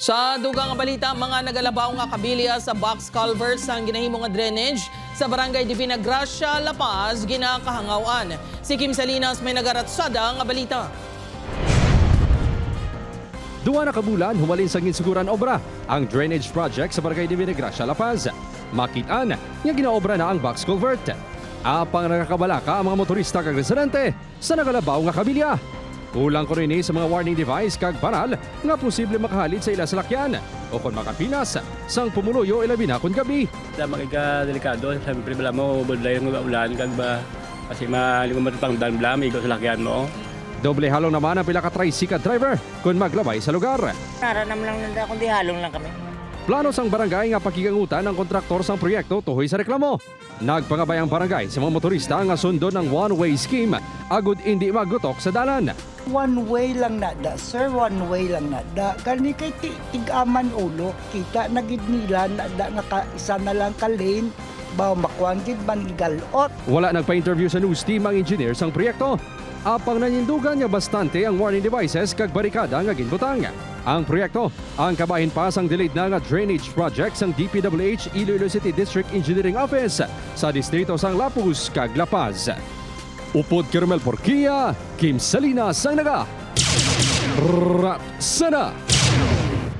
Sa dugang balita, mga nagalabaw nga kabilya sa box culvert sa ginahimo nga drainage sa barangay Divinagracia, La Paz, ginakahangawan. Si Kim Salinas may nagaratsada nga balita. Duwa na kabulan, humalin sa ginsiguran obra ang drainage project sa barangay Divinagracia, La Paz. Makitaan nga ginaobra na ang box culvert. Apang nakakabalaka ang mga motorista kag residente sa nagalabaw nga kabilya. Kulang ko rin sa mga warning device kag paral nga posible makahalid sa ila salakyan o kung makapinas sang pumuluyo ilabi na kun gabi. Mga delikado, siyempre bala mo budlay ng ulan kag ba kasi malimang matutang dan bala may sa lakyan mo. Doble halong naman ang pila ka tricycle driver kung maglabay sa lugar. Naranam lang nanda kundi halong lang kami. Plano sang barangay nga pakigangutan ng kontraktor sang proyekto tuhoy sa reklamo. Nagpangabay ang barangay sa mga motorista nga sundo ng one-way scheme agud hindi magutok sa dalan. One way lang nada, sir. One way lang nada. Kani kay tigaman ulo. Kita nagid nila nada nga isa na lang ka lane. Baw makuanggid man galot. Wala nagpa-interview sa news team ang engineer sang proyekto. Apang nanindugan niya bastante ang warning devices kag barikada nga ginbutang. Ang proyekto, ang kabahin pa sang delayed na nga drainage project sang DPWH Iloilo City District Engineering Office sa distrito sang Lapus kag La Paz. Upod Caramel Porquia, Kim Salinas sang naga. Ratsada